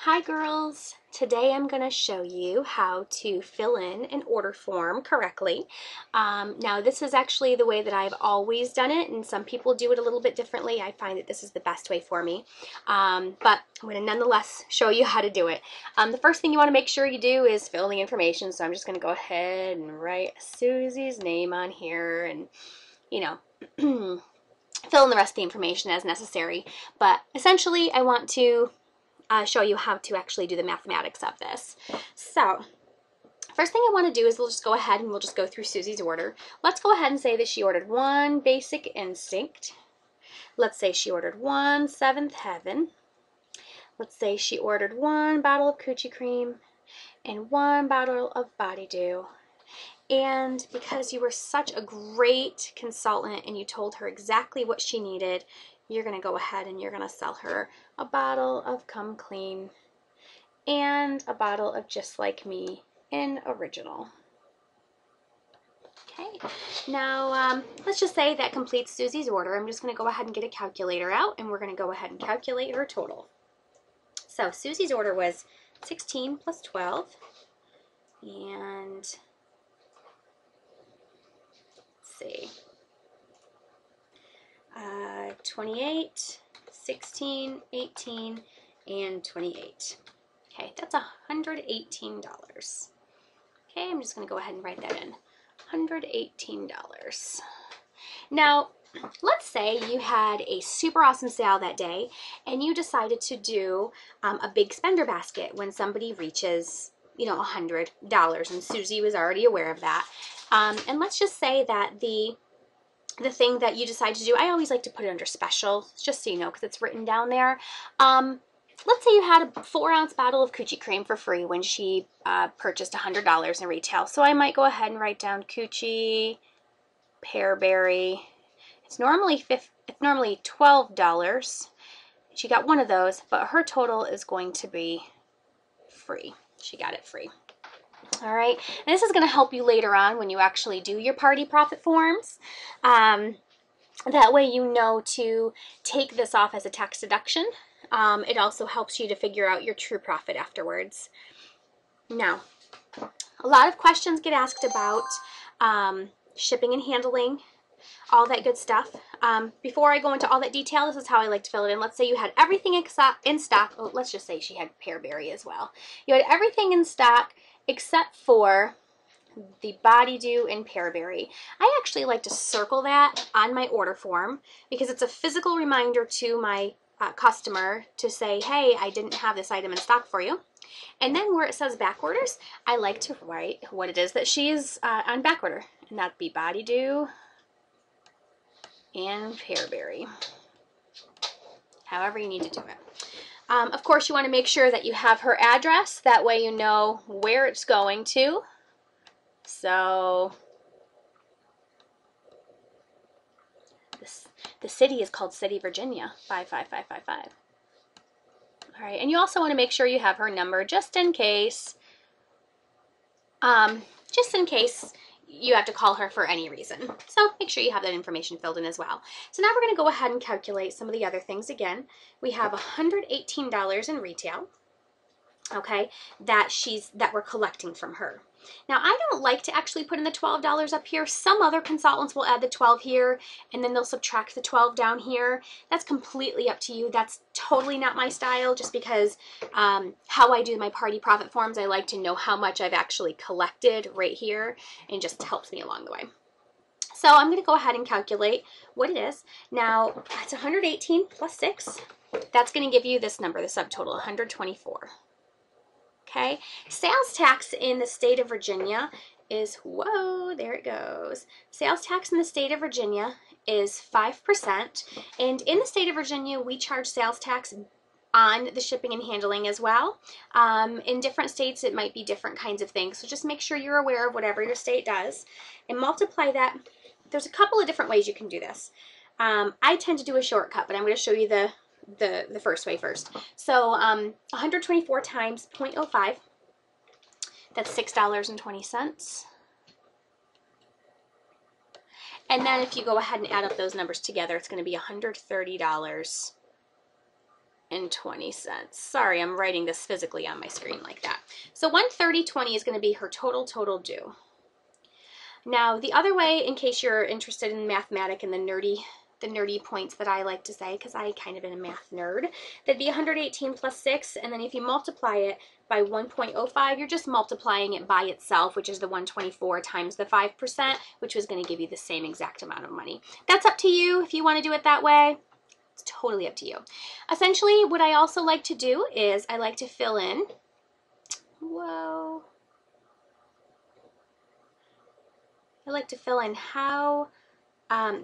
Hi girls! Today I'm going to show you how to fill in an order form correctly. Now this is actually the way that I've always done it, and some people do it a little bit differently. I find that this is the best way for me, but I'm going to nonetheless show you how to do it. The first thing you want to make sure you do is fill the information, so I'm just going to go ahead and write Susie's name on here and, you know, fill in the rest of the information as necessary. But essentially I want to show you how to actually do the mathematics of this. So, first thing I want to do is we'll just go ahead and we'll just go through Susie's order. Let's go ahead and say that she ordered one basic instinct. Let's say she ordered one Seventh Heaven. Let's say she ordered one bottle of coochie cream and one bottle of body dew. And because you were such a great consultant and you told her exactly what she needed, you're going to go ahead and you're going to sell her a bottle of Come Clean and a bottle of Just Like Me in original. Okay, now let's just say that completes Susie's order. I'm just going to go ahead and get a calculator out and we're going to go ahead and calculate her total. So Susie's order was 16 plus 12 and let's see. 28, 16, 18, and 28. Okay, that's $118. Okay, I'm just going to go ahead and write that in. $118. Now, let's say you had a super awesome sale that day and you decided to do a big spender basket when somebody reaches, $100, and Susie was already aware of that. And let's just say that the thing that you decide to do, I always like to put it under special, just so you know, because it's written down there. Let's say you had a 4-ounce bottle of coochie cream for free when she purchased $100 in retail. So I might go ahead and write down coochie, pearberry. It's normally $12. She got one of those, but her total is going to be free. She got it free. All right, and this is going to help you later on when you actually do your party profit forms. That way you know to take this off as a tax deduction. It also helps you to figure out your true profit afterwards. Now, a lot of questions get asked about shipping and handling, all that good stuff. Before I go into all that detail, this is how I like to fill it in. Let's say you had everything in stock. Oh, let's just say she had pearberry as well. You had everything in stock except for the body dew and pearberry. I actually like to circle that on my order form because it's a physical reminder to my customer to say, hey, I didn't have this item in stock for you. And then where it says back orders, I like to write what it is that she's on back order, and that'd be body dew and pearberry. However you need to do it. Of course, you want to make sure that you have her address. That way you know where it's going to. So, the city is called City, Virginia, 55555. All right, and you also want to make sure you have her number just in case you have to call her for any reason. So make sure you have that information filled in as well. So now we're going to go ahead and calculate some of the other things again. We have $118 in retail, okay, that we're collecting from her. Now, I don't like to actually put in the $12 up here. Some other consultants will add the 12 here, and then they'll subtract the 12 down here. That's completely up to you. That's totally not my style, just because how I do my party profit forms, I like to know how much I've actually collected right here, and just helps me along the way. So I'm going to go ahead and calculate what it is. Now, that's 118 plus 6. That's going to give you this number, the subtotal, 124. Okay, sales tax in the state of Virginia is, whoa, there it goes. Sales tax in the state of Virginia is 5%. And in the state of Virginia, we charge sales tax on the shipping and handling as well. In different states, it might be different kinds of things. So just make sure you're aware of whatever your state does and multiply that. There's a couple of different ways you can do this. I tend to do a shortcut, but I'm going to show you the first way first. So 124 times 0.05, that's $6.20. And then if you go ahead and add up those numbers together, it's going to be $130 Sorry, I'm writing this physically on my screen like that. So 130.20 is going to be her total due. Now, the other way, in case you're interested in Mathematic and the nerdy points that I like to say, because I kind of am a math nerd, that'd be 118 plus 6, and then if you multiply it by 1.05, you're just multiplying it by itself, which is the 124 times the 5%, which was going to give you the same exact amount of money. That's up to you if you want to do it that way. It's totally up to you. Essentially, what I also like to do is I like to fill in, I like to fill in how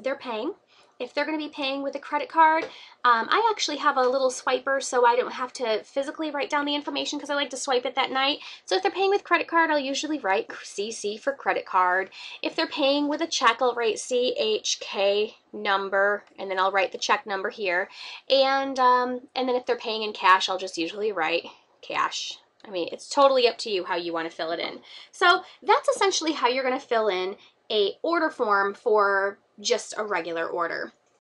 they're paying. If they're going to be paying with a credit card, I actually have a little swiper so I don't have to physically write down the information because I like to swipe it that night. So if they're paying with credit card, I'll usually write CC for credit card. If they're paying with a check, I'll write CHK number, and then I'll write the check number here. And then if they're paying in cash, I'll just usually write cash. I mean, it's totally up to you how you want to fill it in. So that's essentially how you're going to fill in a order form for just a regular order.